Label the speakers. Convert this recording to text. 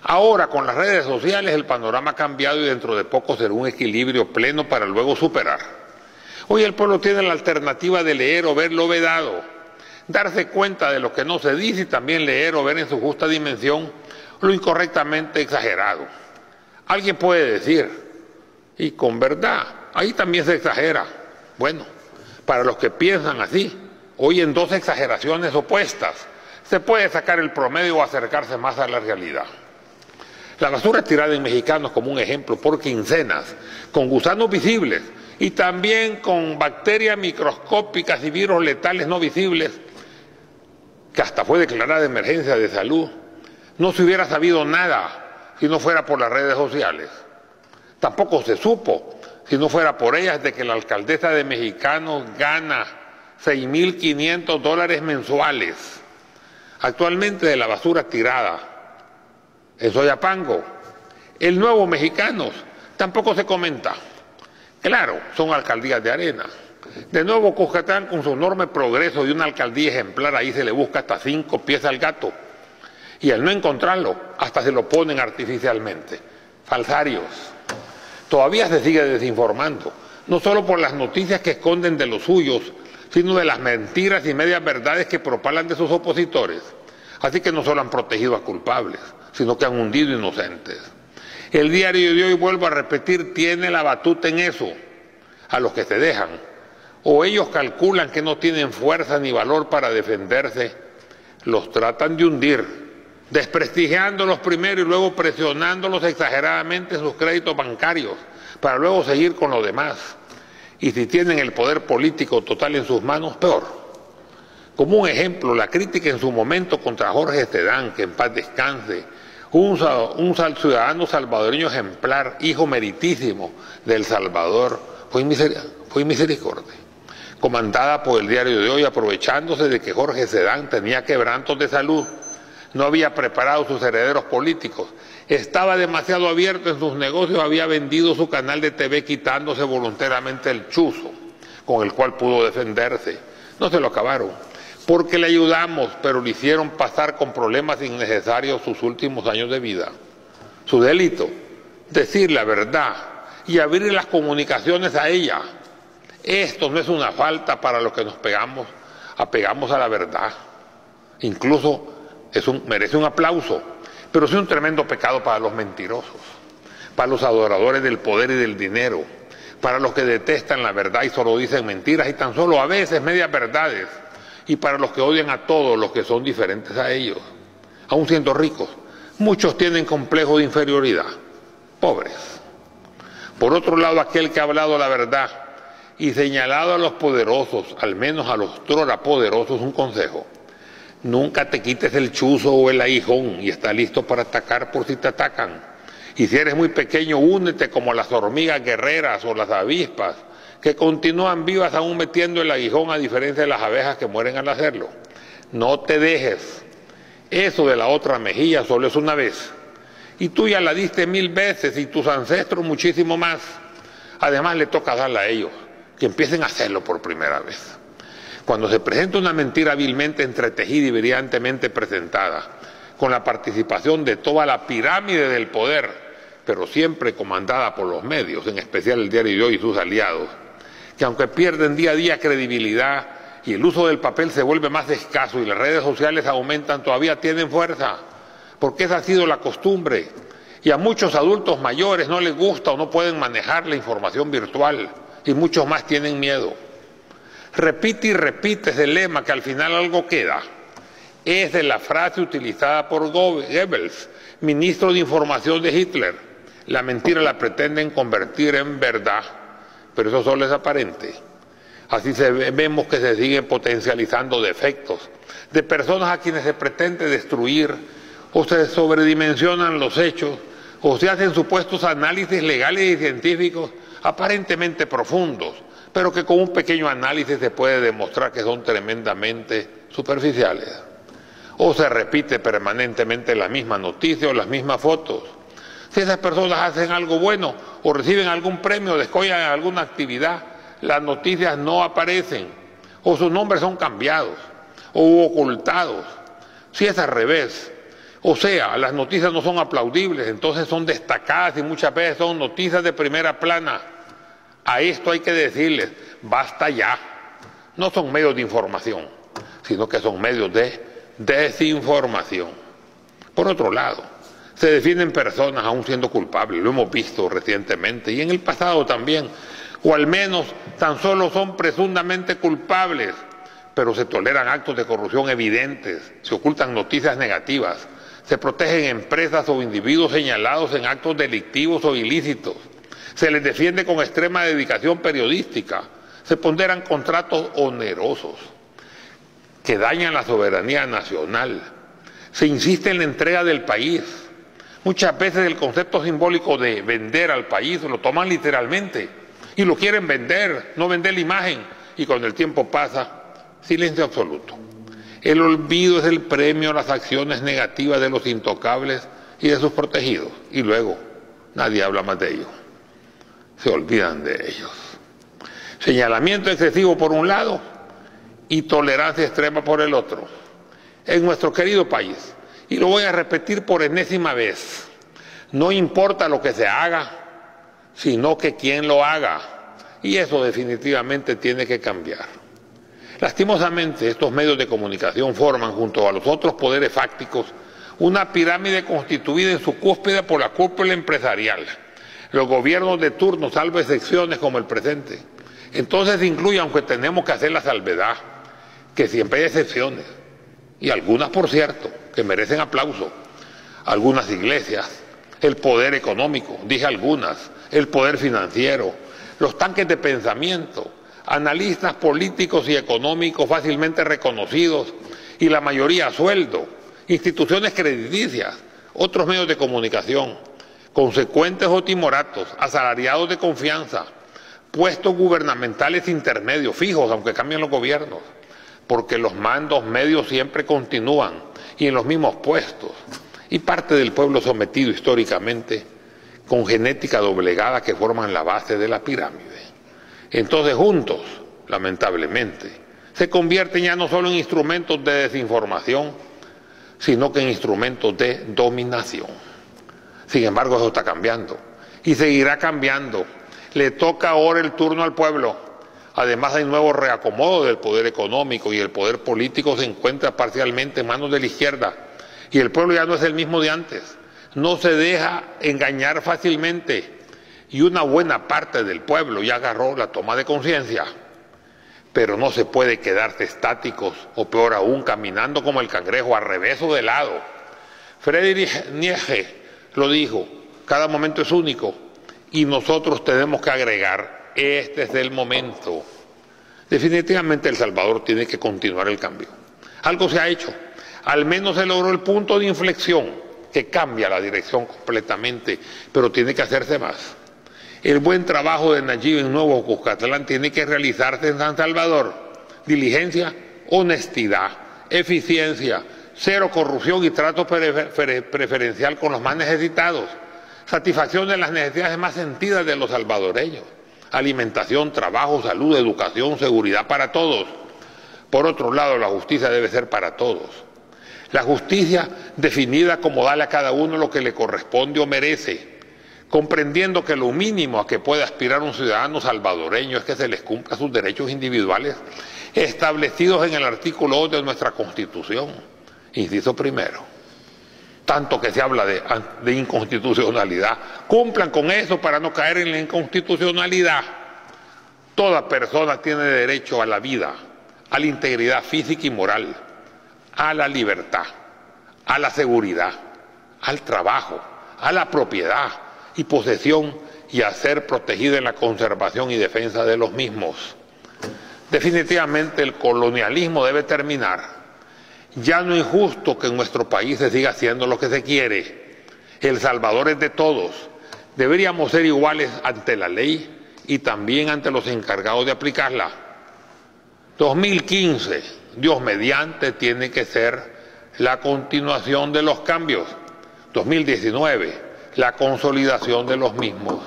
Speaker 1: Ahora, con las redes sociales, el panorama ha cambiado y dentro de poco será un equilibrio pleno para luego superar. Hoy el pueblo tiene la alternativa de leer o ver lo vedado, darse cuenta de lo que no se dice y también leer o ver en su justa dimensión lo incorrectamente exagerado. Alguien puede decir, y con verdad, ahí también se exagera. Bueno, para los que piensan así, hoy en dos exageraciones opuestas, se puede sacar el promedio o acercarse más a la realidad. La basura tirada en mexicanos como un ejemplo por quincenas, con gusanos visibles y también con bacterias microscópicas y virus letales no visibles, que hasta fue declarada emergencia de salud, no se hubiera sabido nada si no fuera por las redes sociales. Tampoco se supo, si no fuera por ellas, de que la alcaldesa de Mexicanos gana $6,500 mensuales. Actualmente de la basura tirada en Soyapango, el Nuevo Mexicanos, tampoco se comenta. Claro, son alcaldías de arena. De nuevo Cuscatlán, con su enorme progreso y una alcaldía ejemplar, ahí se le busca hasta 5 pies al gato. Y al no encontrarlo, hasta se lo ponen artificialmente. Falsarios. Todavía se sigue desinformando, no solo por las noticias que esconden de los suyos, sino de las mentiras y medias verdades que propalan de sus opositores. Así que no solo han protegido a culpables, sino que han hundido inocentes. El diario de hoy, vuelvo a repetir, tiene la batuta en eso, a los que se dejan. O ellos calculan que no tienen fuerza ni valor para defenderse, los tratan de hundir, desprestigiándolos primero y luego presionándolos exageradamente en sus créditos bancarios, para luego seguir con lo demás. Y si tienen el poder político total en sus manos, peor. Como un ejemplo, la crítica en su momento contra Jorge Sedán, que en paz descanse, un ciudadano salvadoreño ejemplar, hijo meritísimo de El Salvador, fue misericordia, comandada por el diario de hoy, aprovechándose de que Jorge Sedán tenía quebrantos de salud, no había preparado sus herederos políticos, estaba demasiado abierto en sus negocios, había vendido su canal de TV quitándose voluntariamente el chuzo con el cual pudo defenderse. No se lo acabaron, porque le ayudamos, pero le hicieron pasar con problemas innecesarios sus últimos años de vida. Su delito, decir la verdad y abrir las comunicaciones a ella. Esto no es una falta para los que nos apegamos a la verdad. Incluso merece un aplauso, pero es un tremendo pecado para los mentirosos, para los adoradores del poder y del dinero, para los que detestan la verdad y solo dicen mentiras y tan solo a veces medias verdades, y para los que odian a todos los que son diferentes a ellos. Aún siendo ricos, muchos tienen complejo de inferioridad, pobres. Por otro lado, aquel que ha hablado la verdad y señalado a los poderosos, al menos a los poderosos, un consejo: nunca te quites el chuzo o el aguijón y está listo para atacar por si te atacan. Y si eres muy pequeño, únete como las hormigas guerreras o las avispas, que continúan vivas aún metiendo el aguijón, a diferencia de las abejas que mueren al hacerlo. No te dejes. Eso de la otra mejilla solo es una vez. Y tú ya la diste 1000 veces y tus ancestros muchísimo más. Además le toca darla a ellos, que empiecen a hacerlo por primera vez. Cuando se presenta una mentira hábilmente entretejida y brillantemente presentada, con la participación de toda la pirámide del poder, pero siempre comandada por los medios, en especial el diario de hoy y sus aliados, que aunque pierden día a día credibilidad y el uso del papel se vuelve más escaso y las redes sociales aumentan, todavía tienen fuerza, porque esa ha sido la costumbre. Y a muchos adultos mayores no les gusta o no pueden manejar la información virtual, y muchos más tienen miedo. Repite y repite ese lema que al final algo queda. Es de la frase utilizada por Goebbels, ministro de Información de Hitler. La mentira la pretenden convertir en verdad, pero eso solo es aparente. Así vemos que se siguen potencializando defectos de personas a quienes se pretende destruir, o se sobredimensionan los hechos, o se hacen supuestos análisis legales y científicos aparentemente profundos, pero que con un pequeño análisis se puede demostrar que son tremendamente superficiales. O se repite permanentemente la misma noticia o las mismas fotos. Si esas personas hacen algo bueno o reciben algún premio o descollan en alguna actividad, las noticias no aparecen, o sus nombres son cambiados o ocultados. Si es al revés, O sea, las noticias no son aplaudibles, entonces son destacadas y muchas veces son noticias de primera plana. A esto hay que decirles, basta ya. No son medios de información, sino que son medios de desinformación. Por otro lado, se defienden personas aún siendo culpables, lo hemos visto recientemente y en el pasado también, o al menos tan solo son presuntamente culpables, pero se toleran actos de corrupción evidentes, se ocultan noticias negativas, se protegen empresas o individuos señalados en actos delictivos o ilícitos, se les defiende con extrema dedicación periodística, se ponderan contratos onerosos que dañan la soberanía nacional, se insiste en la entrega del país. Muchas veces el concepto simbólico de vender al país lo toman literalmente y lo quieren vender, no vender la imagen, y cuando el tiempo pasa, silencio absoluto. El olvido es el premio a las acciones negativas de los intocables y de sus protegidos, y luego nadie habla más de ellos. Se olvidan de ellos. Señalamiento excesivo por un lado y tolerancia extrema por el otro. En nuestro querido país, y lo voy a repetir por enésima vez, no importa lo que se haga, sino que quién lo haga, y eso definitivamente tiene que cambiar. Lastimosamente, estos medios de comunicación forman, junto a los otros poderes fácticos, una pirámide constituida en su cúspide por la cúpula empresarial, los gobiernos de turno, salvo excepciones como el presente. Entonces incluye, aunque tenemos que hacer la salvedad, que siempre hay excepciones, y algunas, por cierto, que merecen aplauso, algunas iglesias, el poder económico, dije algunas, el poder financiero, los tanques de pensamiento, analistas políticos y económicos fácilmente reconocidos y la mayoría a sueldo, instituciones crediticias, otros medios de comunicación, consecuentes o timoratos, asalariados de confianza, puestos gubernamentales intermedios, fijos, aunque cambien los gobiernos, porque los mandos medios siempre continúan y en los mismos puestos, y parte del pueblo sometido históricamente con genética doblegada que forman la base de la pirámide. Entonces juntos, lamentablemente, se convierten ya no solo en instrumentos de desinformación, sino que en instrumentos de dominación. Sin embargo, eso está cambiando y seguirá cambiando. Le toca ahora el turno al pueblo. Además hay nuevo reacomodo del poder económico y el poder político se encuentra parcialmente en manos de la izquierda y el pueblo ya no es el mismo de antes. No se deja engañar fácilmente. Y una buena parte del pueblo ya agarró la toma de conciencia, pero no se puede quedarse estáticos o peor aún caminando como el cangrejo al revés o de lado. Friedrich Nietzsche lo dijo, cada momento es único y nosotros tenemos que agregar, este es el momento. Definitivamente El Salvador tiene que continuar el cambio. Algo se ha hecho, al menos se logró el punto de inflexión que cambia la dirección completamente, pero tiene que hacerse más. El buen trabajo de Nayib en Nuevo Cuscatlán tiene que realizarse en San Salvador. Diligencia, honestidad, eficiencia, cero corrupción y trato preferencial con los más necesitados. Satisfacción de las necesidades más sentidas de los salvadoreños. Alimentación, trabajo, salud, educación, seguridad para todos. Por otro lado, la justicia debe ser para todos. La justicia definida como darle a cada uno lo que le corresponde o merece, comprendiendo que lo mínimo a que puede aspirar un ciudadano salvadoreño es que se les cumpla sus derechos individuales establecidos en el artículo 2 de nuestra Constitución, inciso primero. Tanto que se habla de inconstitucionalidad, cumplan con eso para no caer en la inconstitucionalidad. Toda persona tiene derecho a la vida, a la integridad física y moral, a la libertad, a la seguridad, al trabajo, a la propiedad y posesión y a ser protegida en la conservación y defensa de los mismos. Definitivamente el colonialismo debe terminar. Ya no es justo que en nuestro país se siga haciendo lo que se quiere. El Salvador es de todos. Deberíamos ser iguales ante la ley y también ante los encargados de aplicarla. 2015, Dios mediante, tiene que ser la continuación de los cambios. 2019, la consolidación de los mismos.